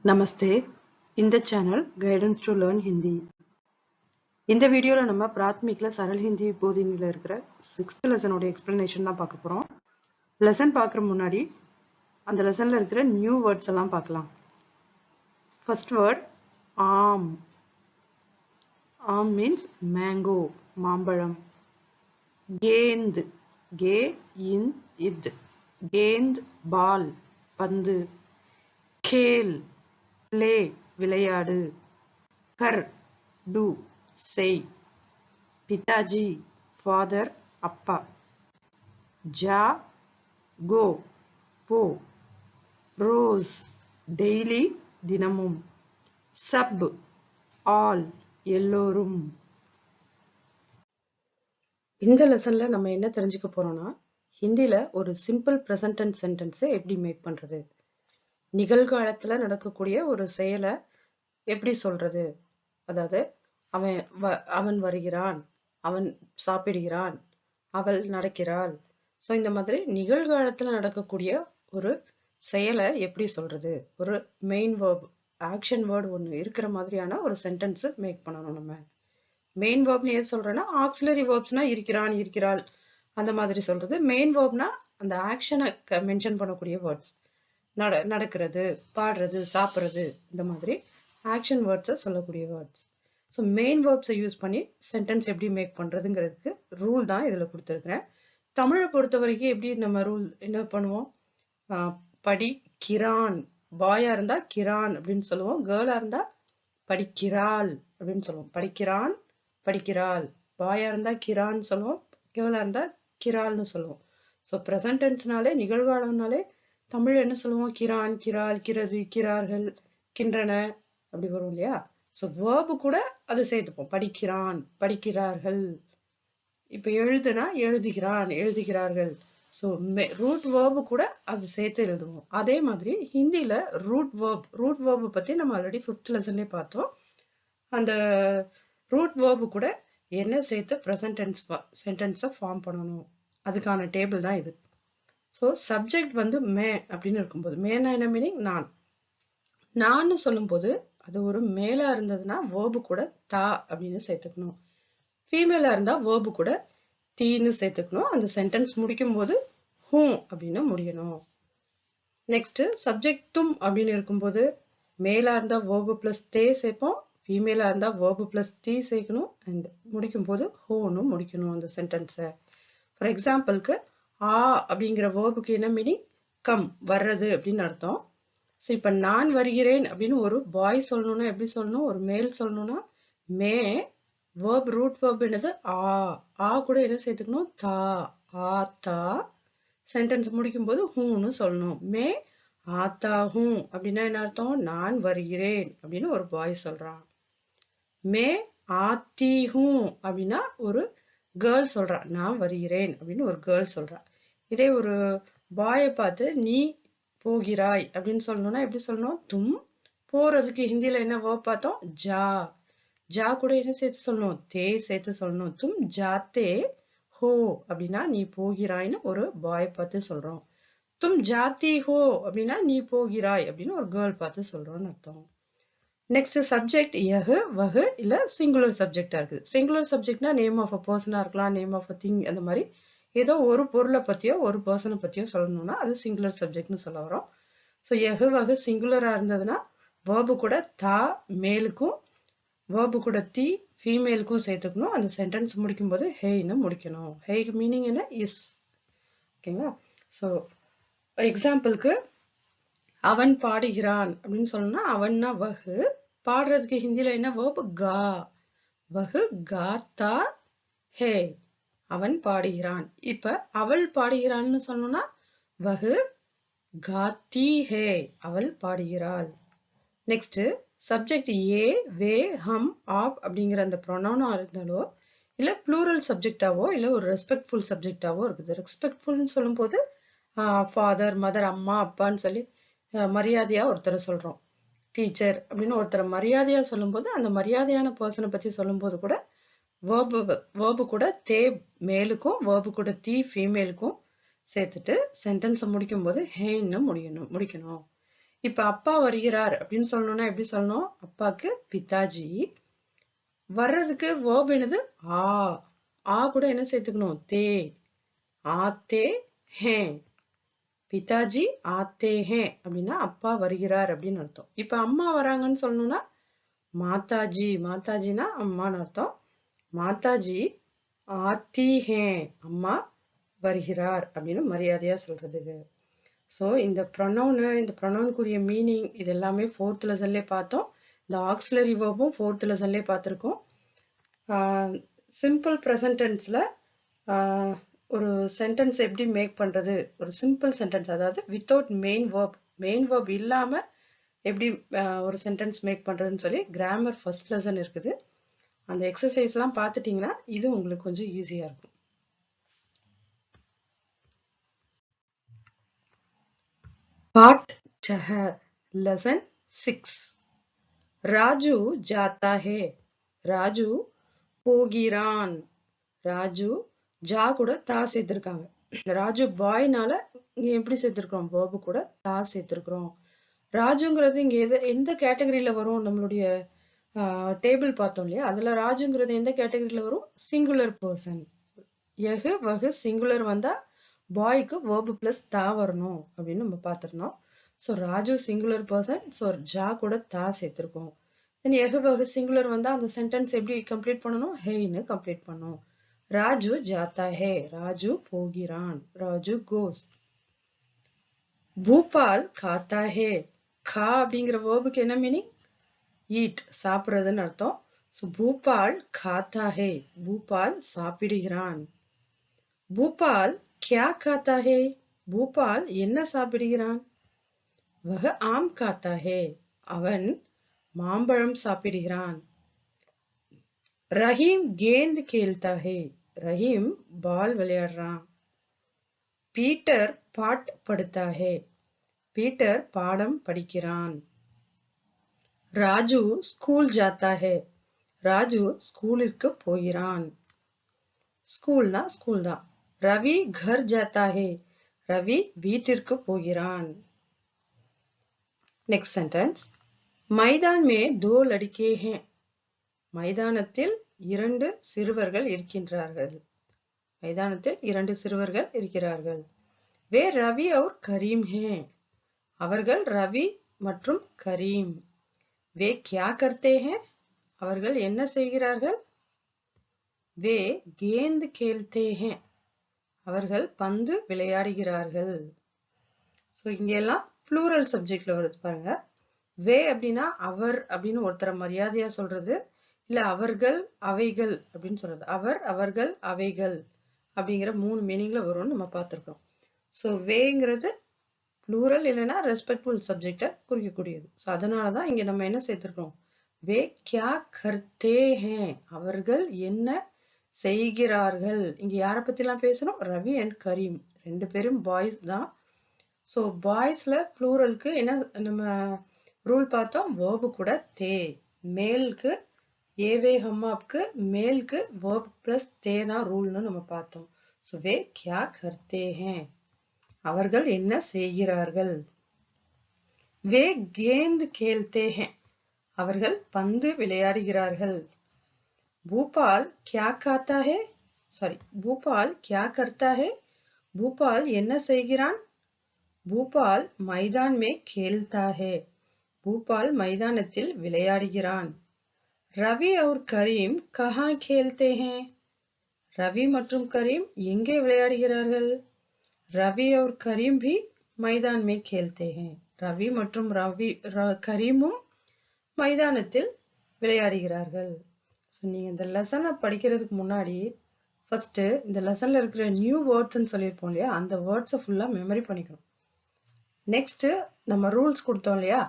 Namaste. In the channel Guidance to Learn Hindi. இந்த வீடியோல நம்ம பிராத்மிக்ல சரல் ஹிந்தி போதினில இருக்கிற 6th லெசனோட எக்ஸ்பிளனேஷன் தான் பார்க்க போறோம். லெசன் பார்க்குற முன்னாடி அந்த லெசன்ல இருக்கிற நியூ வேர்ட்ஸ் எல்லாம் பார்க்கலாம். ஃபர்ஸ்ட் வேர்ட் ஆம். ஆம் மீன்ஸ் மேங்கோ, மாம்பழம். கேந்த், கே இன் இத், கேந்த் பால், பந்து. கேல், பிளே, விளையாடு. கர், டு, செய். பிதாஜி, ஃபாதர், அப்பா. ஜா, கோ, போ. ரோஸ், டெய்லி, தினமும். சப், ஆல், எல்லோரும். இந்த லெசன்ல நம்ம என்ன தெரிஞ்சுக்க போறோம்னா, ஹிந்தில ஒரு சிம்பிள் பிரசன்ட் டென்ஸ் சென்டென்ஸை எப்படி மேக் பண்றது, நிகழ்காலத்துல நடக்கக்கூடிய ஒரு செயலை எப்படி சொல்றது. அதாவது அவன் வருகிறான், அவன் சாப்பிடுகிறான், அவள் நடக்கிறாள். ஸோ இந்த மாதிரி நிகழ்காலத்துல நடக்கக்கூடிய ஒரு செயலை எப்படி சொல்றது, ஒரு மெயின் வேர்ப், ஆக்ஷன் வேர்டு ஒன்று இருக்கிற மாதிரியான ஒரு சென்டென்ஸ் மேக் பண்ணணும். நம்ம மெயின் வேர்ப்னு ஏன் சொல்றேன்னா, ஆக்சிலரி வேர்ப்ஸ்னா இருக்கிறான், இருக்கிறாள் அந்த மாதிரி சொல்றது. மெயின் வேர்ப்னா அந்த ஆக்ஷனை மென்ஷன் பண்ணக்கூடிய வேர்ட்ஸ், நடக்கிறது, பாடுறது, சாப்பிட்றது, இந்த மாதிரி ஆக்ஷன் வேர்ட்ஸை சொல்லக்கூடிய வேர்ட்ஸ். ஸோ மெயின் வேர்ப்ஸை யூஸ் பண்ணி சென்டென்ஸ் எப்படி மேக் பண்றதுங்கிறதுக்கு ரூல் தான் இதுல கொடுத்துருக்கிறேன். தமிழை பொறுத்த வரைக்கும் எப்படி நம்ம ரூல் என்ன பண்ணுவோம், படிக்கிறான், பாயா இருந்தா கிரான் அப்படின்னு சொல்லுவோம், கேர்ளா இருந்தா படிக்கிறாள் அப்படின்னு சொல்லுவோம். படிக்கிறான், படிக்கிறாள். பாயா இருந்தா கிரான்னு சொல்லுவோம், கேர்ளா இருந்தா கிரால்னு சொல்லுவோம். ஸோ ப்ரெசன்ட் டென்ஸ்னாலே, நிகழ்காலம்னாலே தமிழ் என்ன சொல்லுவோம், கிரான், கிரால், கிரது, கிரார்கள், கின்றன அப்படி வரும் இல்லையா. ஸோ வேர்பு கூட அதை சேர்த்துப்போம். படிக்கிறான், படிக்கிறார்கள். இப்ப எழுதுனா எழுதுகிறான், எழுதுகிறார்கள். ஸோ ரூட் வேர்பு கூட அது சேர்த்து எழுதுவோம். அதே மாதிரி ஹிந்தியில ரூட் வேர்பு பத்தி நம்ம ஆல்ரெடி 5th லெசன்லயே பார்த்தோம். அந்த ரூட் வேர்பு கூட என்ன சேர்த்து ப்ரெசன்ட் டென்ஸ் சென்டென்ஸை ஃபார்ம் பண்ணணும், அதுக்கான டேபிள் தான் இது. ஸோ சப்ஜெக்ட் வந்து மே அப்படின்னு இருக்கும்போது, மேனா என்ன மீனிங், நான் சொல்லும் போது அது ஒரு மேலா இருந்ததுன்னா வேர்பு கூட தா அப்படின்னு சேர்த்துக்கணும். ஃபீமேலா இருந்தா வேர்பு கூட தீன்னு சேர்த்துக்கணும். அந்த சென்டென்ஸ் முடிக்கும் போது ஹூம் அப்படின்னு முடியணும். நெக்ஸ்ட் சப்ஜெக்ட் தும் அப்படின்னு இருக்கும்போது, மேலா இருந்தா வேர்பு பிளஸ் தே சேர்ப்போம், ஃபீமேலா இருந்தா வேர்பு பிளஸ் தீ சேர்க்கணும், அண்ட் முடிக்கும் போது ஹோன்னு முடிக்கணும் அந்த சென்டென்ஸை. ஃபார் எக்ஸாம்பிளுக்கு ஆ அப்படிங்கிற வேர்புக்கு என்ன மீனிங், கம், வர்றது அப்படின்னு அர்த்தம். ஸோ இப்போ நான் வருகிறேன் அப்படின்னு ஒரு பாய் சொல்லணும்னா எப்படி சொல்லணும், ஒரு மேல் சொல்லணும்னா மே, வேர்ப் ரூட் வேர்ப் என்னது ஆ கூட என்ன சேர்த்துக்கணும், தா, ஆ தா. சென்டென்ஸ் முடிக்கும் போது ஹூன்னு சொல்லணும். மே ஆத்தா ஹூ அப்படின்னா என்ன அர்த்தம், நான் வருகிறேன் அப்படின்னு ஒரு பாய் சொல்றான். மே ஆத்தி ஹூ அப்படின்னா ஒரு கேர்ள் சொல்றா, நான் வருகிறேன் அப்படின்னு ஒரு கேர்ள் சொல்றா. இதே ஒரு பாயை பார்த்து நீ போகிறாய் அப்படின்னு சொல்லணும்னா எப்படி சொல்லணும், தும். போறதுக்கு ஹிந்தியில என்ன வேர்ப் பார்த்தோம், ஜா. ஜா கூட என்ன சேர்த்து சொல்லணும், தே சேர்த்து சொல்லணும். தும் ஜாத்தே ஹோ அப்படின்னா நீ போகிறாய்னு ஒரு பாய் பார்த்து சொல்றோம். தும் ஜாத்தி ஹோ அப்படின்னா நீ போகிறாய் அப்படின்னு ஒரு கேர்ள் பார்த்து சொல்றோம்னு அர்த்தம். நெக்ஸ்ட் சப்ஜெக்ட் யஹு, வஹு இல்ல சிங்குலர் சப்ஜெக்டா இருக்குது. சிங்குலர் சப்ஜெக்ட்னா நேம் ஆஃப் அ பர்சனா இருக்கலாம், நேம் ஆஃப் அ திங், அந்த மாதிரி ஏதோ ஒரு பொருளை பத்தியோ ஒரு பர்சனை பத்தியோ சொல்லணும்னா அது சிங்குலர் சப்ஜெக்ட்னு சொல்ல வரோம். ஸோ யஹு வஹு சிங்குலரா இருந்ததுன்னா வேர்பு கூட தா மேலுக்கும், வேர்பு கூட தி ஃபீமேலுக்கும் சேர்த்துக்கணும். அந்த சென்டென்ஸ் முடிக்கும் போது ஹேன்னு முடிக்கணும். ஹேக்கு மீனிங் என்ன, இஸ். ஓகேங்களா. ஸோ எக்ஸாம்பிளுக்கு அவன் பாடுகிறான் அப்படின்னு சொல்லணும்னா அவன்னா வஹு, பாடுறதுக்கு ஹிந்தியில என்ன வேர்பு, கா. வஹு காத்தா ஹே, அவன் பாடுகிறான். இப்ப அவள் பாடுகிறான்னு சொல்லணும்னா வஹு காத்தி ஹே, அவள் பாடுகிறாள். நெக்ஸ்ட் சப்ஜெக்ட் ஏ, வே, ஹம், ஆப் அப்படிங்கிற அந்த ப்ரொனவுனா இருந்தாலோ இல்ல ப்ளூரல் சப்ஜெக்டாவோ இல்ல ஒரு ரெஸ்பெக்ட்ஃபுல் சப்ஜெக்டாவோ இருக்குது. ரெஸ்பெக்ட்ஃபுல்னு சொல்லும் போது ஃபாதர், மதர், அம்மா, அப்பான்னு சொல்லி மரியாதையா ஒருத்தரை சொல்றோம். டீச்சர் அப்படின்னு ஒருத்தரை மரியாதையா சொல்லும் போது அந்த மரியாதையான பர்சனை பத்தி சொல்லும் போது கூட வேர்பு கூட தே மேலுக்கும் வேர்பு கூட தி ஃபீமேலுக்கும் சேர்த்துட்டு சென்டென்ஸை முடிக்கும் போது ஹேன்னு முடிக்கணும். இப்ப அப்பா வருகிறார் அப்படின்னு சொல்லணும்னா எப்படி சொல்லணும்? அப்பாக்கு பிதாஜி. வர்றதுக்கு verb என்னது? ஆ. ஆ கூட என்ன சேர்த்துக்கணும்? தே. ஆத்தே ஹே. பிதாஜி ஆத்தே ஹே அப்படின்னா அப்பா வருகிறார் அப்படின்னு அர்த்தம். இப்ப அம்மா வராங்கன்னு சொல்லணும்னா மாதாஜி. மாதாஜினா அம்மான்னு அர்த்தம். மாதாஜி ஆத்தி ஹே. அம்மா வருகிறார் அப்படின்னு மரியாதையா சொல்றதுக்கு. ஸோ இந்த ப்ரொனவுனுக்குரிய மீனிங் இது எல்லாமே 4th லெசன்லேயே பார்த்தோம். இந்த ஆக்சிலரி வேர்பும் 4th லெசன்லேயே பார்த்துருக்கோம். சிம்பிள் ப்ரெசன்ட் டென்ஸில் ஒரு சென்டென்ஸ் எப்படி மேக் பண்ணுறது, ஒரு சிம்பிள் சென்டென்ஸ், அதாவது வித்தவுட் மெயின் வேர்ப் இல்லாமல் எப்படி ஒரு சென்டென்ஸ் மேக் பண்ணுறதுன்னு சொல்லி கிராமர் ஃபர்ஸ்ட் லெசன் இருக்குது. அந்த எக்ஸசைஸ்லாம் பார்த்துட்டிங்கன்னா இது உங்களுக்கு கொஞ்சம் ஈஸியாக இருக்கும். पाठ 6 लेसन 6 राजू जाता है. ராஜு போகிறான். ராஜு ஜா கூட தா சேர்த்திருக்காங்க. ராஜு பாய்னால இங்க எப்படி சேர்த்திருக்கிறோம்? verb கூட தா சேர்த்திருக்கிறோம். ராஜுங்கிறது இங்க எந்த கேட்டகரியில வரும்? நம்மளுடைய டேபிள் பார்த்தோம் இல்லையா, அதுல ராஜுங்கிறது எந்த கேட்டகரியில வரும்? Singular person. எகு வகு சிங்குலர் வந்தா பாய்க்கு verb பிளஸ் தா வரணும் அப்படின்னு நம்ம பார்த்திருந்தோம். So Raju singular person, so ஜா கூட தா சேர்த்திருக்கோம். தென் எகு வகு சிங்குலர் வந்தா அந்த சென்டென்ஸ் எப்படி கம்ப்ளீட் பண்ணணும்? ஹேன்னு கம்ப்ளீட் பண்ணணும். ராஜு ஜாத்தா ஹே. ராஜு போகிறான். ராஜு கோஸ். பூபால் காத்தா ஹே. கா அப்படிங்கிற வேர்புக்கு என்ன மீனிங்? ஈட், சாப்பிடுறதுன்னு அர்த்தம். ஸோ பூபால் காத்தா ஹே. பூபால் சாப்பிடுகிறான். பூபால் क्या खाता है. பூபால் என்ன சாப்பிடுகிறான்? वह आम खाता है. அவன் மாம்பழம் சாப்பிடுகிறான். ரஹீம் गेंद खेलता है. ரஹீம் பால் விளையாடுறான். பீட்டர் பாட் पढ़ता है. பீட்டர் பாடம் படிக்கிறான். ராஜு ஸ்கூல் जाता है. ராஜு ஸ்கூலிற்கு போகிறான். ஸ்கூல்னா ஸ்கூல் தான். ரவி घर जाता है. ரவி வீட்டிற்கு போகிறான். Next sentence. मैदान में 2 लड़के हैं. மைதானத்தில் 2 சிறுவர்கள் இருக்கின்றார்கள். மைதானத்தில் 2 சிறுவர்கள் இருக்கிறார்கள். வே ரவி और கரீம் हैं. அவர்கள் ரவி மற்றும் கரீம். வே क्या करते हैं. அவர்கள் என்ன செய்கிறார்கள்? வே गेंद खेलते हैं. அவர்கள் பந்து விளையாடுகிறார்கள். ஸோ இங்க எல்லாம் ப்ளூரல் சப்ஜெக்ட்ல வருது பாருங்க. வே அப்படின்னா அவர் அப்படின்னு ஒருத்தரை மரியாதையா சொல்றது, இல்ல அவர்கள் அவைகள் அப்படின்னு சொல்றது. அவர் அவர்கள் அவைகள் அப்படிங்கிற 3 மீனிங்ல வரும்னு நம்ம பார்த்திருக்கோம். ஸோ வேங்கிறது ப்ளூரல் இல்லைன்னா ரெஸ்பெக்ட்ஃபுல் சப்ஜெக்டை குறிக்கக்கூடியது. ஸோ அதனாலதான் இங்க நம்ம என்ன சேர்த்திருக்கோம்? வே கியா கர்த்தே ஹே. அவர்கள் என்ன செய்கிறார்கள். இங்க யாரை பத்தி எல்லாம் பேசணும்? ரவி அண்ட் கரீம் 2 பேரும் பாய்ஸ் தான். ஸோ பாய்ஸ்ல ப்ளூரலுக்கு என்ன நம்ம ரூல் பார்த்தோம்? verb கூட தே. மேலுக்கு ஏவே ஹம்மாப்க்கு மேலுக்கு verb பிளஸ் தே தான் ரூல்னு நம்ம பார்த்தோம். ஸோ வே கியா கர்த்தே ஹே. அவர்கள் என்ன செய்கிறார்கள். வே கேந்த் கேல்தே ஹே. அவர்கள் பந்து விளையாடுகிறார்கள். பூபால் क्या खाता है. சாரி, பூபால் क्या करता है. பூபால் என்ன செய்கிறான்? பூபால் மைதான் மே खेलता है. பூபால் மைதானத்தில் விளையாடுகிறான். ரவி और கரீம் कहाँ खेलते हैं. ரவி மற்றும் கரீம் எங்கே விளையாடுகிறார்கள்? ரவி और கரீம் भी मैदान में खेलते हैं. ரவி மற்றும் கரீமும் மைதானத்தில் விளையாடுகிறார்கள். ஸோ நீங்க இந்த லெசனை படிக்கிறதுக்கு முன்னாடி ஃபர்ஸ்ட் இந்த லெசன்ல இருக்கிற நியூ வேர்ட்ஸ்ன்னு சொல்லியிருப்போம் இல்லையா, அந்த வேர்ட்ஸை ஃபுல்லா மெமரி பண்ணிக்கணும். நெக்ஸ்ட் நம்ம ரூல்ஸ் கொடுத்தோம் இல்லையா,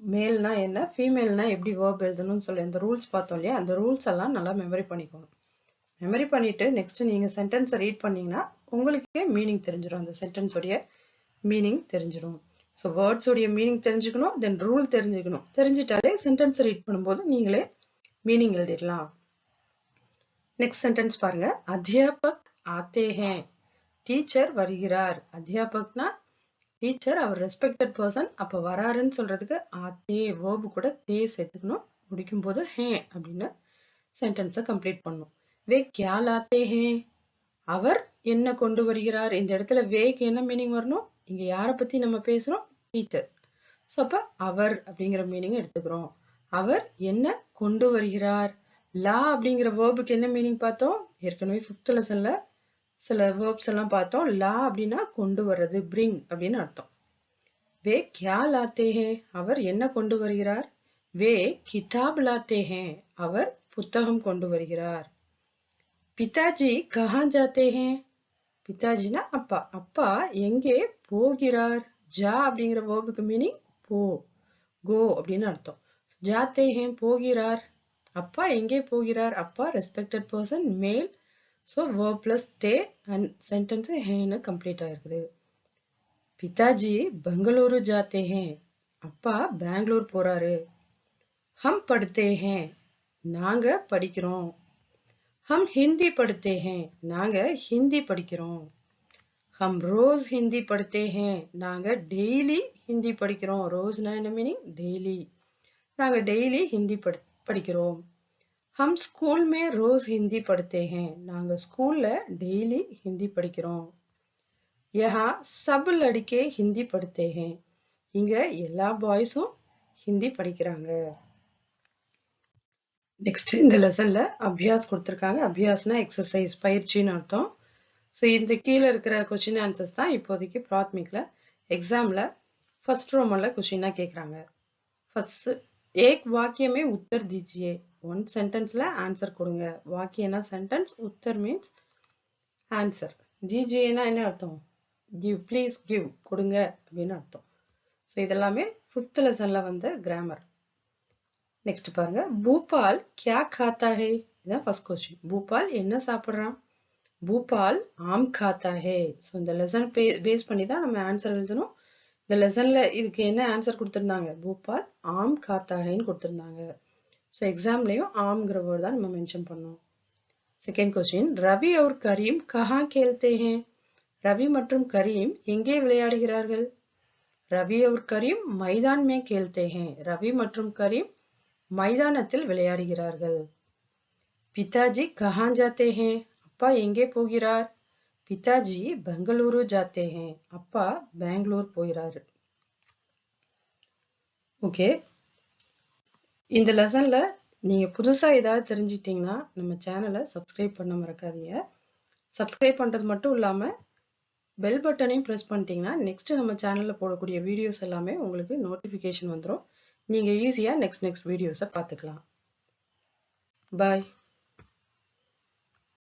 மேல்னா என்ன, ஃபீமேல்னா எப்படி வேர்ப் எழுதணும்னு சொல்லி அந்த ரூல்ஸ் பார்த்தோம் இல்லையா, அந்த ரூல்ஸ் எல்லாம் நல்லா மெமரி பண்ணிக்கணும். மெமரி பண்ணிட்டு நெக்ஸ்ட் நீங்க சென்டென்ஸை ரீட் பண்ணீங்கன்னா உங்களுக்கே மீனிங் தெரிஞ்சிடும். அந்த சென்டென்ஸ் உடைய மீனிங் தெரிஞ்சிடும். ஸோ வேர்ட்ஸ் உடைய மீனிங் தெரிஞ்சுக்கணும், தென் ரூல் தெரிஞ்சுக்கணும். தெரிஞ்சிட்டாலே சென்டென்ஸ் ரீட் பண்ணும்போது நீங்களே மீனிங் எழுதிடலாம். நெக்ஸ்ட் சென்டென்ஸ் பாருங்க. அத்தியாபக் ஆத்தே ஹே. டீச்சர் வருகிறார். அத்தியாபக்னா டீச்சர் அவர் ரெஸ்பெக்டட் பர்சன். அப்ப வராருன்னு சொல்றதுக்கு ஆத்தே வேர்பு கூட தே சேர்த்துக்கணும். முடிக்கும் போது ஹே அப்படின்னு சென்டென்ஸை கம்ப்ளீட் பண்ணும். வே கியா லாத்தே ஹே, அவர் என்ன கொண்டு வருகிறார். இந்த இடத்துல வேக்கு என்ன மீனிங் வரணும்? இங்க யாரை பத்தி நம்ம பேசுறோம்? டீச்சர். ஸோ அப்ப அவர் அப்படிங்கிற மீனிங் எடுத்துக்கிறோம். அவர் என்ன கொண்டு வருகிறார். லா அப்படிங்கிற வேர்புக்கு என்ன மீனிங் பார்த்தோம்? ஏற்கனவே 5th லெசன்ல சில வேர்ப்ஸ் எல்லாம் பார்த்தோம். லா அப்படின்னா கொண்டு வர்றது, பிரிங் அப்படின்னு அர்த்தம். வே கியா லாத்தே ஹே, அவர் என்ன கொண்டு வருகிறார். வே கிதாப் லாத்தே ஹே, அவர் புத்தகம் கொண்டு வருகிறார். பிதாஜி கஹா ஜாத்தே ஹே, பிதாஜினா அப்பா. அப்பா எங்கே போகிறார். ஜா அப்படிங்கிற வேர்புக்கு மீனிங் போ, கோ அப்படின்னு அர்த்தம். ஜாத்தே ஹே போகிறார். அப்பா எங்கே போகிறார். அப்பா respected person, male. So verb plus தே அண்ட் சென்டென்ஸ் ஹேன்னு கம்ப்ளீட் ஆயிருக்குது. பிதாஜி பெங்களூரு ஜாத்தே ஹே, அப்பா பெங்களூர் போறாரு. ஹம் படுத்தே ஹே, நாங்க படிக்கிறோம். ஹம் ஹிந்தி படுத்தே ஹே, நாங்க ஹிந்தி படிக்கிறோம். ஹம் ரோஸ் ஹிந்தி படுத்தே ஹே, நாங்க டெய்லி ஹிந்தி படிக்கிறோம். ரோஸ்னா என்ன மீனிங்? டெய்லி. நாங்க டெய்லி ஹிந்தி படிக்கிறோம். हम स्कूल में रोज हिंदी पढ़ते हैं, நாங்க ஸ்கூல்ல டெய்லி ஹிந்தி படிக்கிறோம். यहाँ सब लड़के हिंदी पढ़ते हैं, இங்க எல்லா பாய்ஸும் ஹிந்தி படிக்கிறாங்க. நெக்ஸ்ட் இந்த லெசன்ல அபியாஸ் கொடுத்திருக்காங்க. அபியாஸ்னா எக்ஸசைஸ், பயிற்சின்னு அர்த்தம். ஸோ இந்த கீழே இருக்கிற கொஸ்டின் ஆன்சர்ஸ் தான் இப்போதைக்கு பிராத்மிக்ல எக்ஸாம்ல ஃபர்ஸ்ட் ரோமன்ல கொஸ்டினா கேட்குறாங்க. ஃபர்ஸ்ட் ஏக் வாக்கியமே உத்தர் தீஜியே, ஒன் சென்டென்ஸ்ல ஆன்சர் கொடுங்க. வாக்கியனா சென்டென்ஸ், உத்தர் மீன்ஸ் ஆன்சர். ஜிஜிஏனா என்ன அர்த்தம்? கிவ், ப்ளீஸ் கிவ், கொடுங்க அப்படின்னு அர்த்தம். ஸோ இதெல்லாமே 5th லெசன்ல வந்த கிராமர். நெக்ஸ்ட் பாருங்க, பூபால் கியா காத்தா ஹே, இதான் ஃபர்ஸ்ட் கொஸ்டின். பூபால் என்ன சாப்பிட்றான். பூபால் ஆம் காத்தா ஹே. ஸோ இந்த லெசன் பேஸ் பண்ணி தான் நம்ம ஆன்சர் எழுதணும். இந்த லெசன்ல இதுக்கு என்ன ஆன்சர் கொடுத்திருந்தாங்க? பூபால் ஆம் காத்தா ஹேன்னு கொடுத்திருந்தாங்க. ஸோ எக்ஸாம்லயும் ஆம்ங்கிற வேர்ட் தான் நம்ம மென்ஷன் பண்ணோம். செகண்ட் கொஸ்டின், ரவி और கரீம் கஹா கேல்தே ஹே, ரவி மற்றும் கரீம் எங்கே விளையாடுகிறார்கள். ரவி और கரீம் மைதான் மே கேல்தே ஹே, ரவி மற்றும் கரீம் மைதானத்தில் விளையாடுகிறார்கள். பிதாஜி கஹா ஜாத்தே ஹே, அப்பா எங்கே போகிறார். பிதாஜி பெங்களூரு ஜாத்தே ஹே, அப்பா பெங்களூர் போகிறாரு. ஓகே, இந்த லெசன்ல நீங்க புதுசா ஏதாவது தெரிஞ்சிட்டீங்கன்னா நம்ம சேனலை சப்ஸ்கிரைப் பண்ண மறக்காதீங்க. சப்ஸ்கிரைப் பண்றது மட்டும் இல்லாம பெல் பட்டனையும் ப்ரெஸ் பண்ணிட்டீங்கன்னா நெக்ஸ்ட் நம்ம சேனல்ல போடக்கூடிய வீடியோஸ் எல்லாமே உங்களுக்கு நோட்டிஃபிகேஷன் வந்துடும். நீங்க ஈஸியா நெக்ஸ்ட் வீடியோஸை பார்த்துக்கலாம். பாய்.